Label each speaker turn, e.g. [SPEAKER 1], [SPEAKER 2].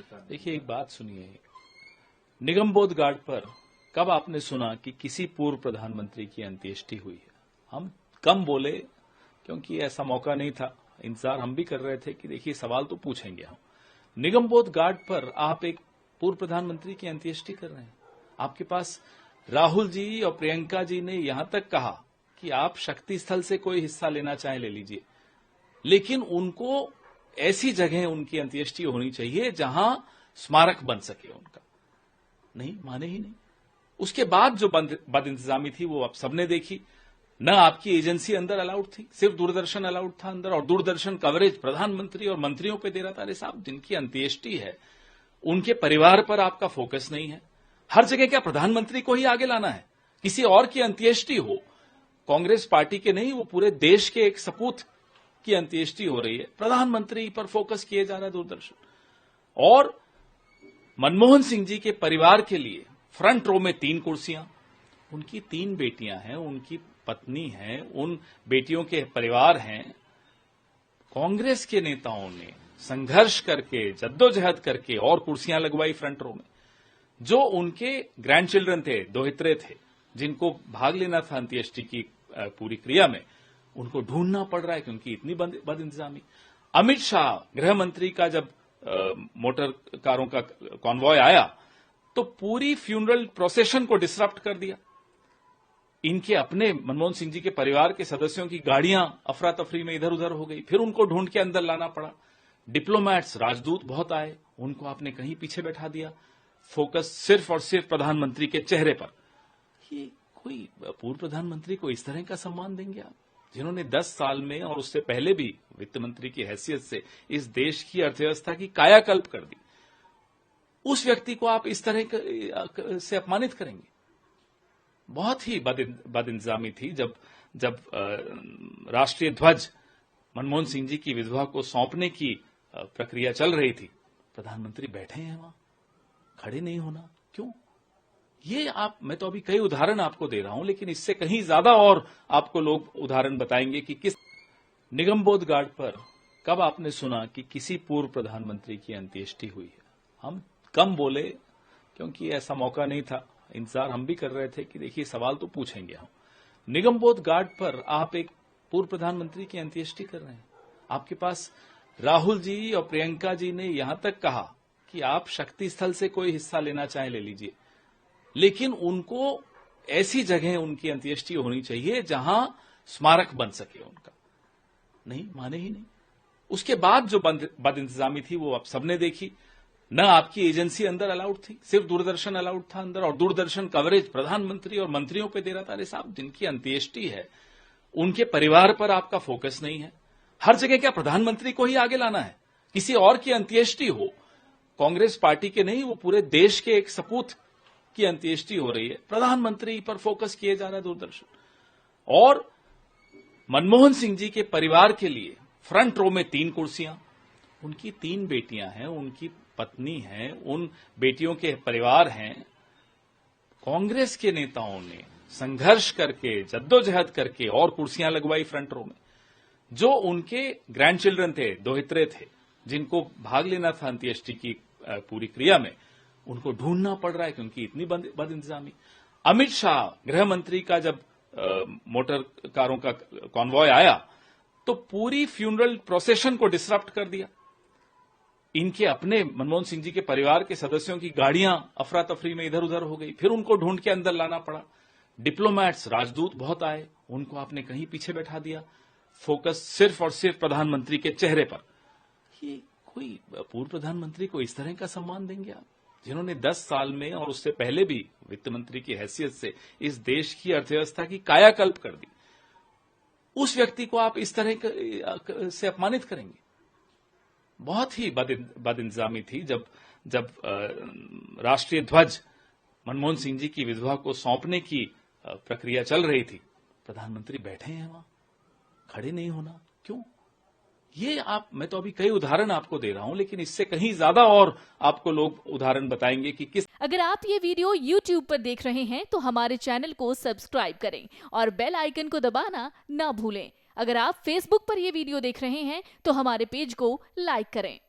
[SPEAKER 1] देखिए, एक बात सुनिए, निगमबोध घाट पर कब आपने सुना कि किसी पूर्व प्रधानमंत्री की अंत्येष्टि हुई है? हम कम बोले क्योंकि ऐसा मौका नहीं था। इंतजार हम भी कर रहे थे कि देखिए सवाल तो पूछेंगे हम। निगमबोध घाट पर आप एक पूर्व प्रधानमंत्री की अंत्येष्टि कर रहे हैं। आपके पास राहुल जी और प्रियंका जी ने यहां तक कहा कि आप शक्ति स्थल से कोई हिस्सा लेना चाहें ले लीजिए, लेकिन उनको ऐसी जगह उनकी अंत्येष्टि होनी चाहिए जहां स्मारक बन सके उनका। नहीं, माने ही नहीं। उसके बाद जो बदइंतजामी थी वो आप सबने देखी। न आपकी एजेंसी अंदर अलाउड थी, सिर्फ दूरदर्शन अलाउड था अंदर, और दूरदर्शन कवरेज प्रधानमंत्री और मंत्रियों पे दे रहा था। अरे साहब, जिनकी अंत्येष्टि है उनके परिवार पर आपका फोकस नहीं है। हर जगह क्या प्रधानमंत्री को ही आगे लाना है? किसी और की अंत्येष्टि हो, कांग्रेस पार्टी के नहीं, वो पूरे देश के एक सपूत की अंत्येष्टि हो रही है, प्रधानमंत्री पर फोकस किए जा रहा है दूरदर्शन। और मनमोहन सिंह जी के परिवार के लिए फ्रंट रो में 3 कुर्सियां, उनकी 3 बेटियां हैं, उनकी पत्नी है, उन बेटियों के परिवार हैं। कांग्रेस के नेताओं ने संघर्ष करके, जद्दोजहद करके और कुर्सियां लगवाई फ्रंट रो में। जो उनके ग्रैंड चिल्ड्रन थे, दोहित्रे थे, जिनको भाग लेना था अंत्येष्टि की पूरी क्रिया में, उनको ढूंढना पड़ रहा है क्योंकि इतनी बदइंतजामी। अमित शाह गृह मंत्री का जब मोटर कारों का कॉन्वॉय आया तो पूरी फ्यूनरल प्रोसेशन को डिसरप्ट कर दिया। इनके अपने मनमोहन सिंह जी के परिवार के सदस्यों की गाड़ियां अफरा तफरी में इधर उधर हो गई, फिर उनको ढूंढ के अंदर लाना पड़ा। डिप्लोमैट्स, राजदूत बहुत आए, उनको आपने कहीं पीछे बैठा दिया। फोकस सिर्फ और सिर्फ प्रधानमंत्री के चेहरे पर। ये कोई पूर्व प्रधानमंत्री को इस तरह का सम्मान देंगे आप, जिन्होंने 10 साल में और उससे पहले भी वित्त मंत्री की हैसियत से इस देश की अर्थव्यवस्था की कायाकल्प कर दी? उस व्यक्ति को आप इस तरह से अपमानित करेंगे? बहुत ही बदइंतजामी थी जब राष्ट्रीय ध्वज मनमोहन सिंह जी की विधवा को सौंपने की प्रक्रिया चल रही थी। प्रधानमंत्री बैठे हैं वहां, खड़े नहीं होना क्यों? ये मैं तो अभी कई उदाहरण आपको दे रहा हूं, लेकिन इससे कहीं ज्यादा और आपको लोग उदाहरण बताएंगे कि किस। निगमबोध घाट पर कब आपने सुना कि किसी पूर्व प्रधानमंत्री की अंत्येष्टि हुई है? हम कम बोले क्योंकि ऐसा मौका नहीं था। इंतजार हम भी कर रहे थे कि देखिए सवाल तो पूछेंगे हम। निगमबोध घाट पर आप एक पूर्व प्रधानमंत्री की अंत्येष्टि कर रहे हैं। आपके पास राहुल जी और प्रियंका जी ने यहां तक कहा कि आप शक्ति स्थल से कोई हिस्सा लेना चाहें ले लीजिए, लेकिन उनको ऐसी जगह उनकी अंत्येष्टि होनी चाहिए जहां स्मारक बन सके उनका। नहीं, माने ही नहीं। उसके बाद जो बदइंतजामी थी वो आप सबने देखी। न आपकी एजेंसी अंदर अलाउड थी, सिर्फ दूरदर्शन अलाउड था अंदर, और दूरदर्शन कवरेज प्रधानमंत्री और मंत्रियों पे दे रहा था। अरे साहब, जिनकी अंत्येष्टि है उनके परिवार पर आपका फोकस नहीं है। हर जगह क्या प्रधानमंत्री को ही आगे लाना है? किसी और की अंत्येष्टि हो, कांग्रेस पार्टी के नहीं, वो पूरे देश के एक सपूत की अंत्येष्टि हो रही है, प्रधानमंत्री पर फोकस किए जा रहा है दूरदर्शन। और मनमोहन सिंह जी के परिवार के लिए फ्रंट रो में 3 कुर्सियां, उनकी 3 बेटियां हैं, उनकी पत्नी है, उन बेटियों के परिवार हैं। कांग्रेस के नेताओं ने संघर्ष करके, जद्दोजहद करके और कुर्सियां लगवाई फ्रंट रो में। जो उनके ग्रैंड चिल्ड्रन थे, दोहित्रे थे, जिनको भाग लेना था अंत्येष्टि की पूरी क्रिया में, उनको ढूंढना पड़ रहा है क्योंकि इतनी बदइंतजामी। अमित शाह गृह मंत्री का जब मोटर कारों का कॉन्वॉय आया तो पूरी फ्यूनरल प्रोसेशन को डिसरप्ट कर दिया। इनके अपने मनमोहन सिंह जी के परिवार के सदस्यों की गाड़ियां अफरा तफरी में इधर उधर हो गई, फिर उनको ढूंढ के अंदर लाना पड़ा। डिप्लोमैट्स, राजदूत बहुत आए, उनको आपने कहीं पीछे बैठा दिया। फोकस सिर्फ और सिर्फ प्रधानमंत्री के चेहरे पर। ये कोई पूर्व प्रधानमंत्री को इस तरह का सम्मान देंगे आप, जिन्होंने 10 साल में और उससे पहले भी वित्त मंत्री की हैसियत से इस देश की अर्थव्यवस्था की कायाकल्प कर दी? उस व्यक्ति को आप इस तरह से अपमानित करेंगे? बहुत ही बदइंतजामी थी जब राष्ट्रीय ध्वज मनमोहन सिंह जी की विधवा को सौंपने की प्रक्रिया चल रही थी। प्रधानमंत्री बैठे हैं वहां, खड़े नहीं होना क्यों? ये मैं तो अभी कई उदाहरण आपको दे रहा हूं, लेकिन इससे कहीं ज्यादा और आपको लोग उदाहरण बताएंगे कि किस।
[SPEAKER 2] अगर आप ये वीडियो YouTube पर देख रहे हैं तो हमारे चैनल को सब्सक्राइब करें और बेल आइकन को दबाना ना भूलें। अगर आप Facebook पर ये वीडियो देख रहे हैं तो हमारे पेज को लाइक करें।